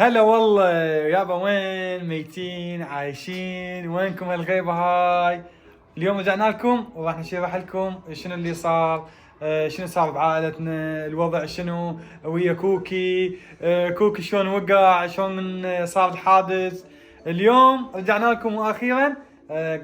هلا والله يابا، وين ميتين عايشين؟ وينكم هالغيبة هاي؟ اليوم رجعنا لكم وراح نشرح لكم شنو اللي صار. شنو صار بعائلتنا، الوضع شنو ويا كوكي. كوكي شلون وقع، شلون من صار الحادث. اليوم رجعنا لكم واخيرا.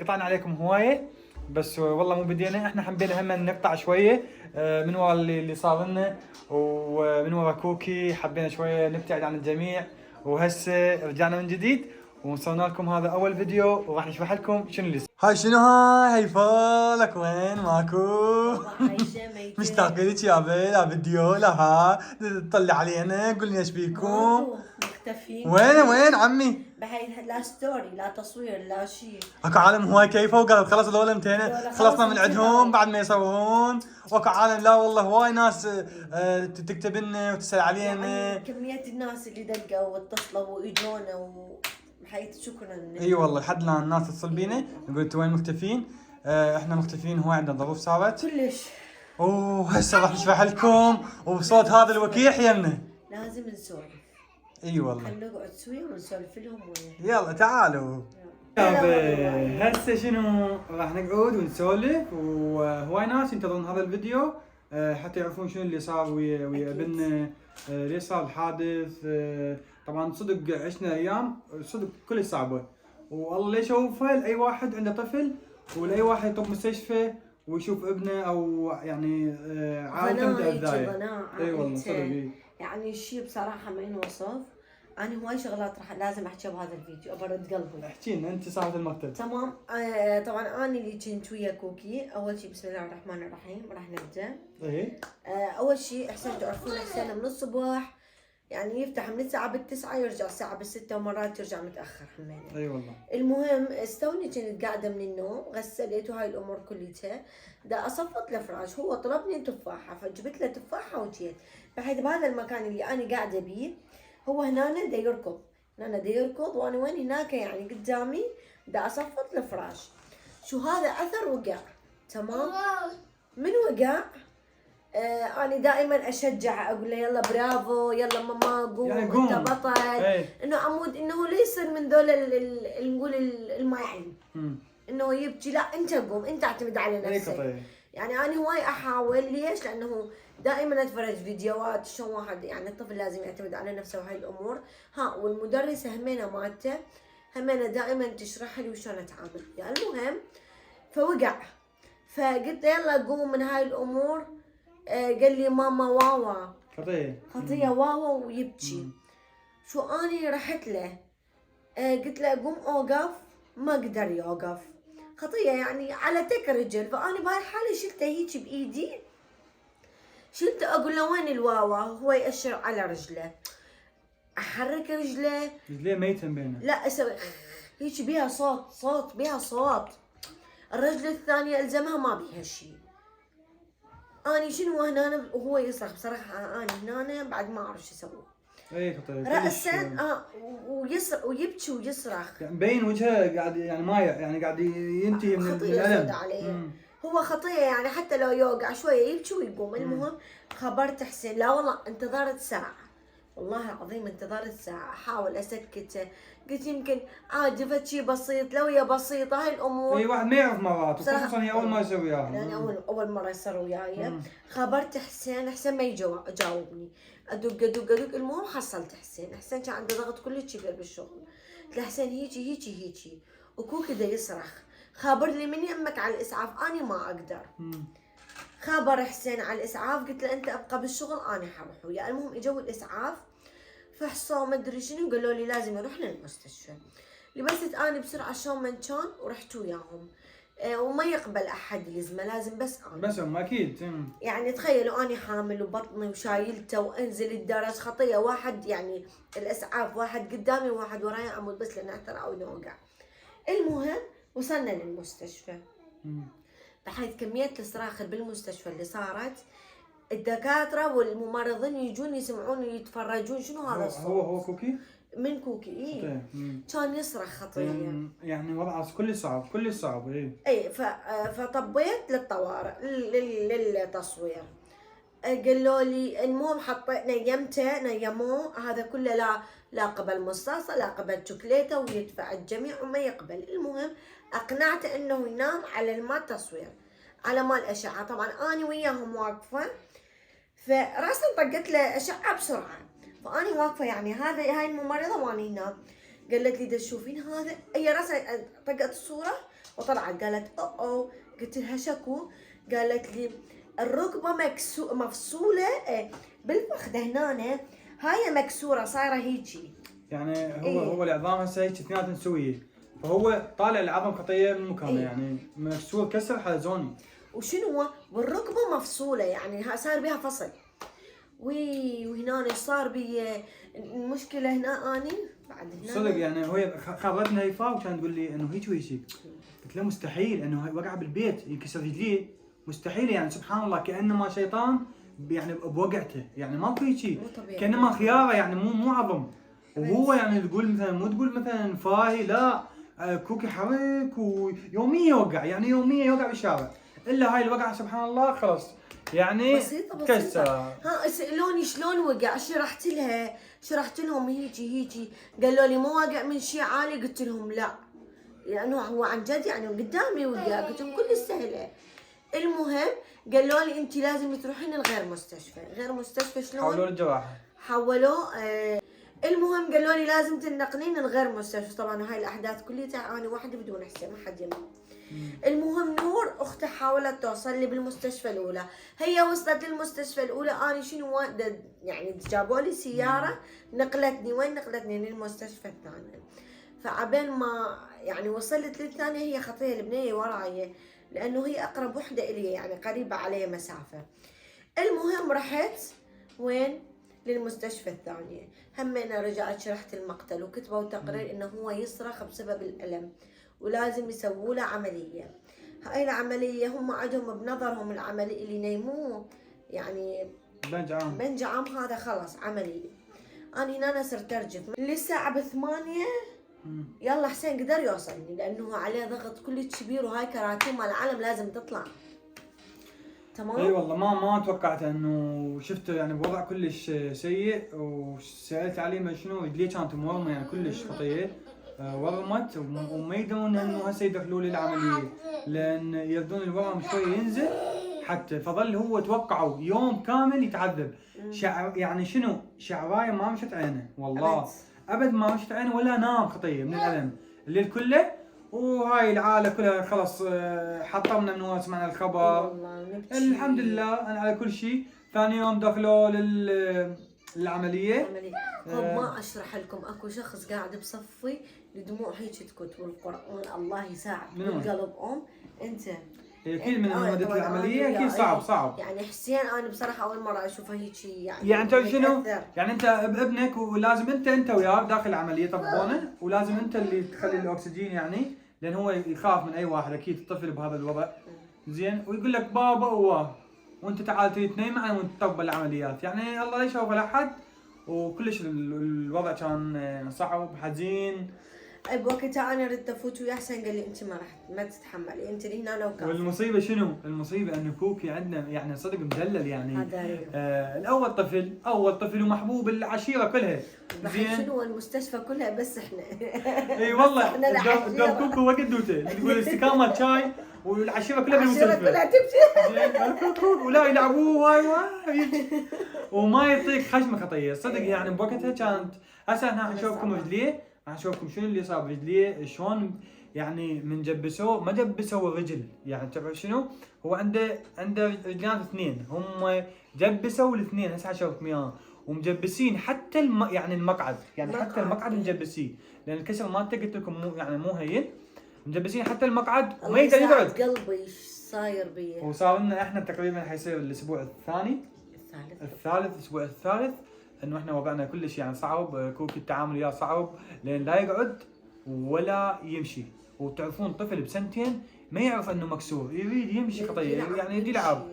قطعنا عليكم هواية، بس والله مو بدينا، احنا حبينا هم نقطع شويه من ورا اللي صار لنا، ومن ورا كوكي حبينا شويه نبتعد عن الجميع. وهسه رجعنا من جديد وصلنا لكم هذا اول فيديو، وراح نشرح لكم شنو اللي صار. هاي شنو هاي فالك وين ماكو؟ مشتاق لك يا لا فيديو لا ها تطلع علينا قول لي ايش بيكم؟ مختفين. وين عمي؟ بهي لا ستوري لا تصوير لا شيء. اكو عالم هواي كيفه وقال خلاص هذول انتهينا، خلصنا من عندهم بعد ما يصورون. واكو عالم لا والله هواي ناس تكتب لنا وتسال علينا. يعني كمية الناس اللي دقوا واتصلوا واجونا بحيث شكرا. اي والله لحد الان الناس تتصل بينا يقول انتوا وين مختفين؟ احنا مختفين، هو عندنا ظروف صارت. كلش. هسه راح نشرح لكم وبصوت هذا الوكيح يمنا. لازم نسولف. اي والله. خلينا نقعد سويا ونسولف لهم يلا تعالوا. هسه شنو راح نقعد ونسولف، وهواي ناس ينتظرون هذا الفيديو حتى يعرفون شنو اللي صار ويا ابننا. ليش صار الحادث. طبعا صدق عشنا ايام صدق كلش صعبه، والله ليش يشوفها لاي واحد عنده طفل، ولاي واحد يطب مستشفى ويشوف ابنه او يعني عائلته متأذية. اي والله صدق. يعني الشيء بصراحه ما ينوصف. انا هواي شغلات راح لازم احكي بهذا الفيديو ابرد قلبي. احكي لنا انت صاحبة المكتب. تمام. طبعا انا اللي كنت ويا كوكي. اول شيء بسم الله الرحمن الرحيم راح نبدا. ايه. اول شيء حسين تعرفون حسين من الصبح يعني يفتح من الساعة بالتسعة يرجع الساعة بالستة، ومرات يرجع متأخر همينة. اي والله. المهم استوني كنت قاعدة من النوم، غسلت وهاي الأمور كليتها، دا أصفط له فراش، هو طلبني تفاحة فجبت له تفاحة وجيت، بحيث بهذا المكان اللي أنا قاعدة بيه هو هنا دا يركض، هنا دا يركض وأنا وين هناك يعني قدامي دا أصفط له فراش. شو هذا أثر وقع، تمام؟ من وقع أنا دائما أشجع أقول له يلا برافو يلا ماما قوم يعني أنت بطل. إنه عمود إنه لا يصير من ذول نقول المايعين إنه يبكي، لا أنت قوم أنت اعتمد على نفسك. يعني أنا هواي أحاول، ليش؟ لأنه دائما أتفرج فيديوهات شلون واحد يعني الطفل لازم يعتمد على نفسه وهاي الأمور. والمدرسة همينة مالته همينة دائما تشرح لي وشلون أتعامل. يعني المهم فوقع، فقلت له يلا قوم من هاي الأمور. قال لي ماما واوا خطية واوا ويبكي. شو اني رحت له قلت له قوم اوقف، ما قدر يوقف، خطية يعني على تك رجل. فاني بهاي الحالة شلته هيك بايدي، شلته اقول له وين الواوا، هو يأشر على رجله، احرك رجله ميتة بينه، لا اسوي هيك بيها صوت بيها صوت. الرجل الثانية الزمها ما بيها شيء. اني شنو هنا وهو يصرخ بصراحه، انا هنا بعد ما اعرف شو اسوي. اي راسا ويبكي ويصرخ، يعني مبين وجهه قاعد يعني مايع، يعني قاعد ينتهي من الالم. عليه. هو خطيه يعني حتى لو يوقع شويه يبكي ويقوم. المهم خبرت حسين، لا والله انتظرت ساعه، والله العظيم انتظرت ساعة أحاول أسكته. قلت يمكن عادي فشي بسيط، لو هي بسيطة هاي الأمور. أي واحد ما يعرف مرات، وخصوصا هي أول ما يصير وياها. يعني أول مرة يصير وياي. خبرت حسين ما يجاوبني، أدق. المهم حصلت حسين كان عنده ضغط كلش كبير بالشغل. قلت له حسين هيجي وكوكي دا يصرخ، خابر لي من يمك على الإسعاف، أنا ما أقدر. خابر حسين على الإسعاف، قلت له أنت أبقى بالشغل أنا حروح وياه. المهم إجوا الإسعاف فحصوا ما ادري شنو، قالوا لي لازم نروح للمستشفى. لبست اني بسرعه شلون من كان ورحت وياهم. وما يقبل احد يزمه، لازم بس انا بس هم اكيد. يعني تخيلوا اني حامل وبطني وشايلته وانزل الدرج، خطيه واحد يعني الاسعاف واحد قدامي وواحد وراي اموت بس لان ترى او نوقع. المهم وصلنا للمستشفى، بحيث كميه الصراخ بالمستشفى اللي صارت الدكاتره والممرضين يجون يسمعون ويتفرجون شنو هذا الصوت. هو كوكي من كوكي اي كان يصرخ خطيه، يعني وضعه كل صعب اي فطبيت للطوارئ للتصوير. قالوا لي المهم حطيت نيموه هذا كله، لا لا قبل مصاصة لا قبل شوكليته، ويدفع الجميع وما يقبل. المهم أقنعته إنه ينام على الماء تصوير، على مال أشعة. طبعا أنا وياهم واقفة، فراسا طقت له أشعة بسرعة، فأنا واقفة يعني هاي الممرضة وأنا هنا. قالت لي دا تشوفين هذا؟ هي راسا طقت الصورة وطلعت قالت أوه. قلت لها شكو؟ قالت لي الركبة مفصولة بالفخذة هنا، هاي مكسورة صايرة هيجي. يعني هو العظام هسه هيك اثنيناتهم سويه، فهو طالع العظم خطيه من مكانه، يعني مكسور كسر حلزوني. وشنو والركبة مفصولة، يعني صار بها فصل. وهنا صار بي المشكلة هنا اني بعد هنا صدق يعني هي خبرتنا هيفا وكانت تقول لي انه هيك وهيك. قلت له مستحيل انه وقع بالبيت ينكسر رجليه، مستحيل يعني سبحان الله كانما شيطان يعني بوقعته، يعني ماكو هيك كانما خياره يعني مو عظم. وهو يعني تقول مثلا مو تقول مثلا فاهي، لا كوكي حرك ويوميا يوقع، يعني يوميا يوقع بالشارع. الا هاي الوقعه سبحان الله خلاص يعني بسيطة. كسر. سألوني شلون وقع، شرحت لهم هيجي قالوا لي ما واقع من شيء عالي. قلت لهم لا، لانه هو عن جد يعني قدامي وقع. قلت لهم كل سهله. المهم قالوا لي انت لازم تروحين الغير مستشفى. غير مستشفى شلون؟ حولوا الجراحه. حولوه. المهم قالوا لي لازم تنقلين الغير مستشفى. طبعا هاي الاحداث كلها انا وحده بدون حسين، ما حد يمر. المهم نور اختي حاولت توصل لي بالمستشفى الاولى، هي وصلت للمستشفى الاولى. انا شنو يعني جابوا لي سياره نقلتني، وين نقلتني؟ للمستشفى الثانيه. فعبين ما يعني وصلت للثانيه، هي خطيه البنيه وراي لانه هي اقرب وحده الي، يعني قريبه علي مسافه. المهم رحت وين؟ للمستشفى الثانيه. همينه رجعت شرحت المقتل، وكتبوا تقرير انه هو يصرخ بسبب الالم ولازم يسووا له عمليه. هاي العمليه هم عندهم بنظرهم العمليه اللي ينيموه يعني بنج عام هذا خلاص عمليه. انا هنا صرت ارجف للساعه 8. يلا حسين قدر يوصلني لانه عليه ضغط كلش كبير، وهاي كراتين مال العالم لازم تطلع. تمام. اي والله ما توقعت انه شفته يعني بوضع كلش سيء، وسالت عليه ما شنو رجليه كانت مورمه يعني كلش خطيه، ورمت وما يقدرون انه هسه يدخلوا لي العمليه لان يردون الورم شوي ينزل حتى. فظل هو توقعوا يوم كامل يتعذب. يعني شنو شعرايه ما مشت عينه والله ابد ما مشت عينه ولا نام خطيه من الالم الليل كله. وهاي العائله كلها خلص حطمنا من وين سمعنا الخبر. الحمد لله انا على كل شيء. ثاني يوم دخلوا للعمليه. ما اشرح لكم، اكو شخص قاعد بصفي الدموع هيك تكت، والقران الله يساعد بالقلب انت اكيد من مدة العمليه اكيد صعب يعني حسين انا بصراحه اول مره اشوفها هيك يعني انت شنو يعني انت بابنك ولازم انت وياه داخل العمليه يطبقونه، ولازم انت اللي تخلي الاكسجين يعني لان هو يخاف من اي واحد اكيد الطفل بهذا الوضع زين، ويقول لك بابا وانت تعال تنام معنا وانت تطبق العمليات. يعني الله لا يشوف لاحد، وكلش الوضع كان صعب حزين. بوقتها انا ردت افوت ويا حسين قال لي انت ما تتحملي، انت هنا لو كان. والمصيبه شنو؟ المصيبه انه كوكي عندنا يعني صدق مدلل يعني. الاول اول طفل ومحبوب العشيره كلها. زين شنو المستشفى كلها بس احنا. اي والله دوب كوكو وقت دوته تقول استكامه شاي والعشيره كلها بالمستشفى. العشيره كلها تمشي. زين ولا يلعبوه هاي وما يطيق خشمه خطيه صدق يعني بوقتها كانت. هسه احنا نشوفكم رجليه، نشوفكم شنو اللي صار برجليه شلون يعني من جبسوه ما جبسوا الرجل. يعني تعرف شنو هو عنده رجلان اثنين، هم جبسوا الاثنين. هسه حشوفكم اياهم ومجبسين حتى يعني المقعد، يعني حتى المقعد مجبسين لان الكسر مالته قلت لكم مو هين. مجبسين حتى المقعد وما يقدر يقعد. قلبي ايش صاير بيه. وصار لنا احنا تقريبا حيصير الاسبوع الثالث الاسبوع الثالث انه احنا وضعنا كلش يعني صعب. كوكي التعامل وياه صعب لان لا يقعد ولا يمشي. وتعرفون طفل بسنتين ما يعرف انه مكسور، يريد يمشي خطيه يعني يريد يلعب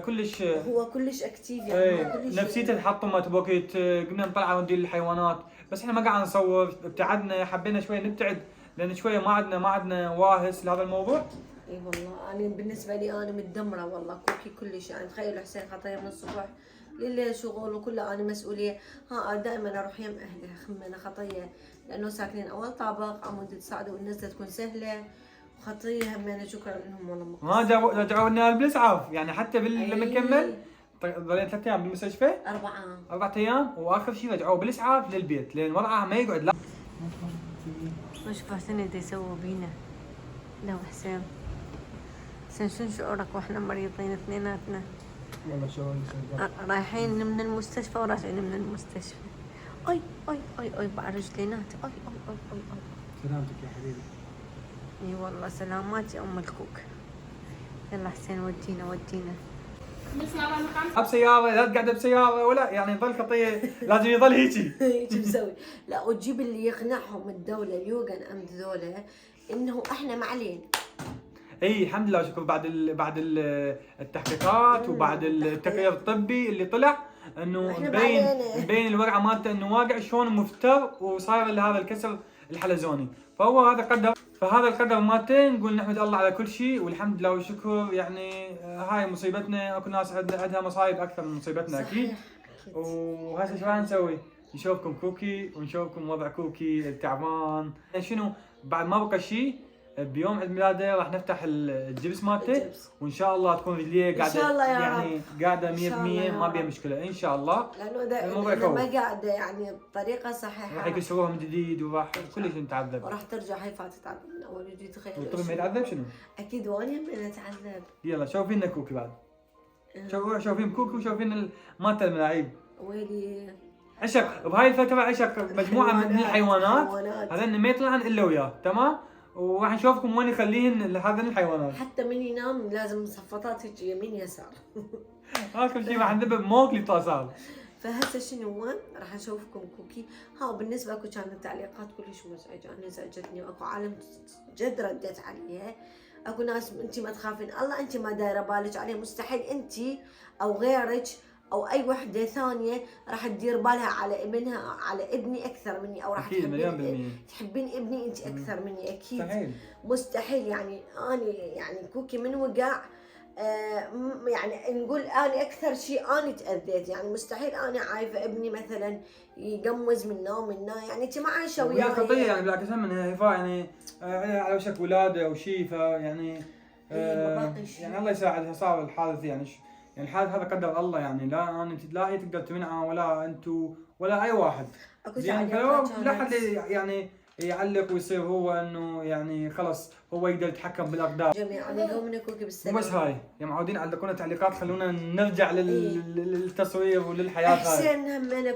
كلش. هو كلش اكتيف يعني كلش نفسيته تحطمت بوقت قمنا نطلع وندير الحيوانات. بس احنا ما قاعد نصور، ابتعدنا حبينا شوي نبتعد لان شويه ما عندنا واهس لهذا الموضوع. اي والله انا بالنسبه لي انا متدمره والله. كوكي كلش يعني تخيل حسين خطيه من الصبح لليل شغل وكله انا مسؤوليه. دائما اروح يم اهلي خمنا خطيه، لانه ساكنين اول طابق، عمود تساعدوا النزله تكون سهله، وخطيه همنا شكرا لهم والله. ما رجعونا بالاسعاف يعني، حتى لما نكمل ظلينا 3 ايام بالمستشفى. 4 ايام، واخر شيء رجعوه بالاسعاف للبيت لان وضعها ما يقعد. لا وش فهتني دي يسووا بينا؟ لا حسين، شنو شعورك واحنا مريضين اثنيناتنا؟ والله شلون رايحين من المستشفى وراجعين من المستشفى. اي اي اي اي بعد رجلينات. اي اي اي اي اي. سلامتك يا حبيبي. اي والله سلامات يا ام الكوك. يلا حسين ودينا. بسيارة، لا تقعد بسيارة ولا يعني يظل خطية، لازم يظل هيجي. هيجي مسوي. لا وتجيب اللي يقنعهم الدولة اليوغن أمد ذولا إنه إحنا ما علينا. اي الحمد لله شكر بعد التحقيقات وبعد التقرير الطبي اللي طلع انه مبين الوقعه مالته انه واقع شلون مفتر وصاير هذا الكسر الحلزوني، فهو هذا قدر، فهذا القدر مالته نقول نحمد الله على كل شيء والحمد لله والشكر. يعني هاي مصيبتنا، اكو ناس عندها مصايب اكثر من مصيبتنا اكيد. وهسه شو راح نسوي؟ نشوفكم كوكي ونشوفكم وضع كوكي التعبان. شنو بعد ما بقى شيء، بيوم عيد ميلاده راح نفتح الجبس مالته، وان شاء الله تكون رجليه قاعده يعني قاعده 100% ما بيها مشكله ان شاء الله، لانه ما قاعده يعني بطريقه صحيحه. راح يكسروها من جديد وراح كل شيء نتعذب، وراح ترجع هي تتعذب من اول وجديد. تخيل طيب ما يتعذب شنو؟ اكيد وانا من اتعذب. يلا شوفينا كوكي بعد. شوفين كوكي وشوفين مالته الملاعيب. ويلي عشق بهاي الفتره، عشق مجموعه من الحيوانات هذن ما يطلعن الا وياه، تمام؟ وراح نشوفكم وين يخليهن هذين الحيوانات. حتى من ينام لازم مصفطات يجي يمين يسار. اخر شيء راح نذبح موكلي طاسال. فهسه شنو راح اشوفكم كوكي. بالنسبه اكو كانت تعليقات كلش مزعجه، انا زعجتني، واكو عالم جد ردت عليها. اكو ناس انت ما تخافين الله، انت ما دايره بالك عليه، مستحيل انت او غيرك او اي وحده ثانيه راح تدير بالها على ابنها، على ابني اكثر مني، او راح تحبين ابني انت اكثر مني. اكيد مستحيل. يعني انا يعني كوكي من وقع يعني نقول انا اكثر شيء انا تاذيت. يعني مستحيل انا عايفه ابني مثلا يقمز من نوم يعني انت ما عايشه وياه. هي خطيه يعني بالعكس من هيفاء يعني على وشك ولاده او شيء، فيعني يعني الله يساعدها. صار الحادث يعني الحادث هذا قدر الله، يعني لا هي تقدر تمنعه ولا انتم ولا اي واحد. يعني لا حد يعني يعلق ويصير هو انه يعني خلص هو يقدر يتحكم بالاقدار. جميعا يقومون كوكي بالسلامه. بس هاي يا معودين علقونا تعليقات، خلونا نرجع للتصوير وللحياه. هاي حسين همنا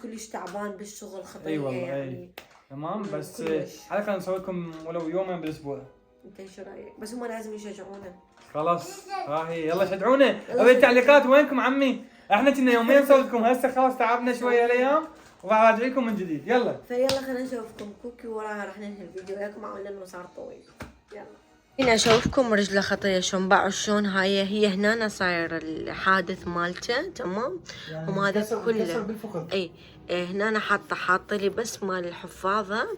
كلش تعبان بالشغل خطيه. اي والله يعني تمام. بس على الاقل نسوي لكم ولو يومين بالاسبوع. انت شو رايك؟ بس هم لازم يشجعونا. خلاص هاي يلا شجعونا. ابي التعليقات وينكم عمي؟ احنا كنا يومين نسوي لكم، هسه خلاص تعبنا شويه الايام وراح راجع لكم من جديد. يلا خلينا نشوفكم كوكي وراها راح ننهي الفيديو وياكم لانه صار طويل. يلا هنا اشوفكم رجله خطيه شلون باعوا، شلون هي هنا صاير الحادث مالته، تمام؟ يعني وهذا كله اي هنا انا حاطه لي بس مال الحفاظه،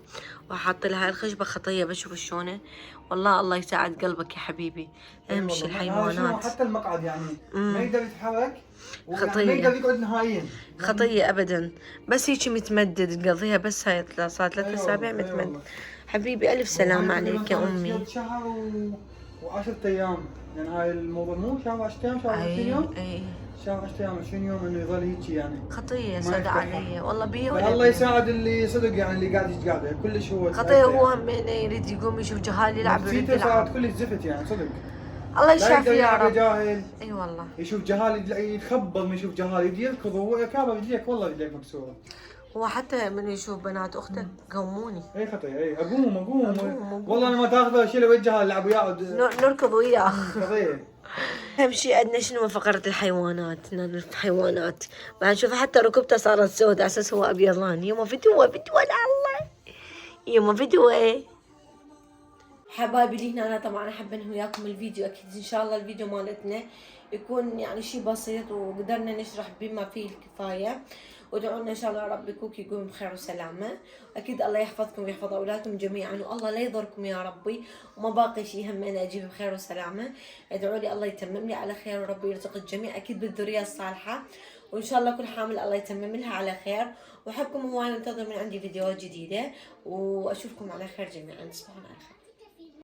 وحاطه لها الخشبه خطيه. بشوف شلونه. والله الله يساعد قلبك يا حبيبي. اهم شيء الحيوانات. حتى المقعد يعني ما يقدر يتحرك، خطيه ما يقدر يقعد نهائيا، خطيه ابدا. بس هيك متمدد قضيها، بس هاي صار 3 أسابيع متمدد. حبيبي الف سلامه عليك يا امي. شهر و10 ايام يعني هاي الموضوع مو شهر 10 ايام، شهر 20 يوم. شهر 10 ايام 20 يوم انه يظل هيك يعني خطيه صدق علي والله. الله يساعد اللي صدق يعني اللي قاعد يتقاعد كلش هو خطيه. هو من يريد يقوم يشوف جهال يلعب يريد يلعب. صارت كلش زفت يعني صدق. الله يشافي يا رب. جاهل. اي والله يشوف جهال يتخبل، ما يشوف جهال يجي يركض وهو كابه رجليك، والله رجليك مكسوره. هو حتى من يشوف بنات اخته قوموني. اي خطيه. اي اقوم والله انا ما تاخذه شيله وجهها العب وياه نركض وياه. خطيه. اهم شيء عندنا شنو فقرة الحيوانات. الحيوانات بعد نشوف حتى ركبته صارت سوداء على اساس هو ابيضاني. يما فدوه الله يما فدوه. حبايبي اللي هنا طبعا احب انهي وياكم الفيديو. اكيد ان شاء الله الفيديو مالتنا يكون يعني شيء بسيط وقدرنا نشرح بما فيه الكفايه. وادعوا لنا ان شاء الله يا رب كوكي يقوم بخير وسلامه. اكيد الله يحفظكم ويحفظ اولادكم جميعا، والله لا يضركم يا ربي. وما باقي شيء همنا اجيب بخير وسلامه. ادعوا لي الله يتمم لي على خير وربي يرزق الجميع اكيد بالذريه الصالحه. وان شاء الله كل حامل الله يتمم لها على خير، واحبكم هواي وانتظر من عندي فيديوهات جديده، واشوفكم على خير جميعا. تصبحون على خير.